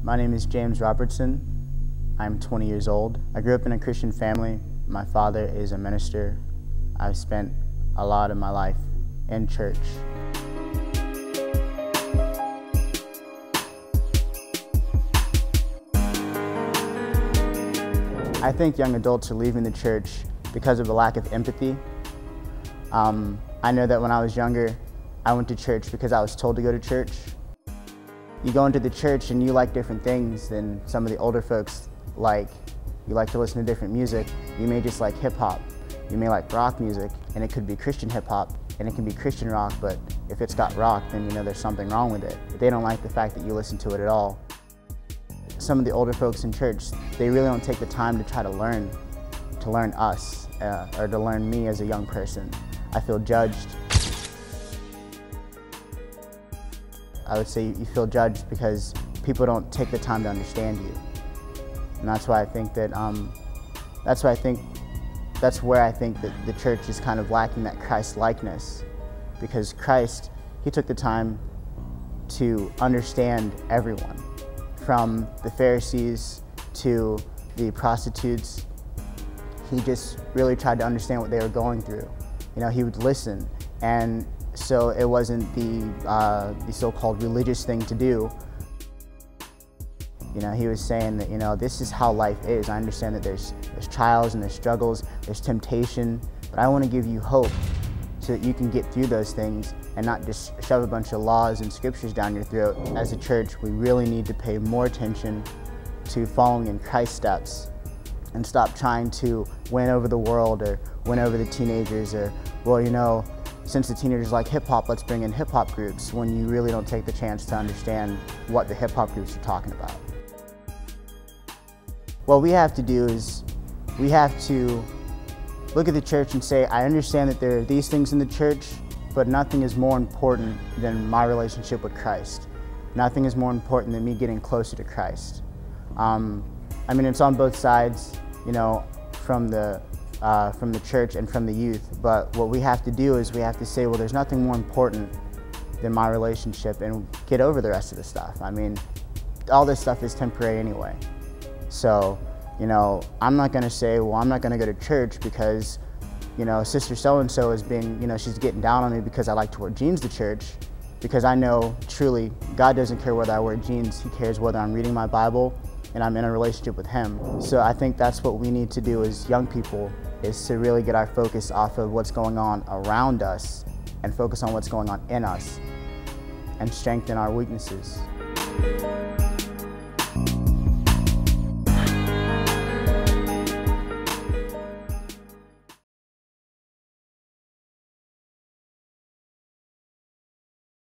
My name is James Robertson. I'm 20 years old. I grew up in a Christian family. My father is a minister. I've spent a lot of my life in church. I think young adults are leaving the church because of a lack of empathy. I know that when I was younger, I went to church because I was told to go to church. You go into the church and you like different things than some of the older folks like. You like to listen to different music. You may just like hip hop. You may like rock music, and it could be Christian hip hop, and it can be Christian rock, but if it's got rock, then you know there's something wrong with it. They don't like the fact that you listen to it at all. Some of the older folks in church, they really don't take the time to try to learn us, or to learn me as a young person. I feel judged. I would say you feel judged because people don't take the time to understand you. And that's why I think that, that's where I think that the church is kind of lacking that Christ-likeness. Because Christ, he took the time to understand everyone, from the Pharisees to the prostitutes. He just really tried to understand what they were going through. You know, he would listen, and so it wasn't the so-called religious thing to do. You know, he was saying that, you know, this is how life is. I understand that there's trials and there's struggles, there's temptation, but I want to give you hope so that you can get through those things and not just shove a bunch of laws and scriptures down your throat. As a church, we really need to pay more attention to following in Christ's steps and stop trying to win over the world or win over the teenagers, or, well, you know, since the teenagers like hip-hop, let's bring in hip-hop groups, when you really don't take the chance to understand what the hip-hop groups are talking about. What we have to do is we have to look at the church and say, I understand that there are these things in the church, but nothing is more important than my relationship with Christ. Nothing is more important than me getting closer to Christ. I mean, it's on both sides, you know, from the church and from the youth, but what we have to do is we have to say, well, there's nothing more important than my relationship, and get over the rest of the stuff. I mean, all this stuff is temporary anyway. So, you know, I'm not going to say, well, I'm not going to go to church because, you know, sister so-and-so is being, you know, she's getting down on me because I like to wear jeans to church, because I know truly God doesn't care whether I wear jeans. He cares whether I'm reading my Bible and I'm in a relationship with Him. So I think that's what we need to do as young people, is to really get our focus off of what's going on around us and focus on what's going on in us and strengthen our weaknesses.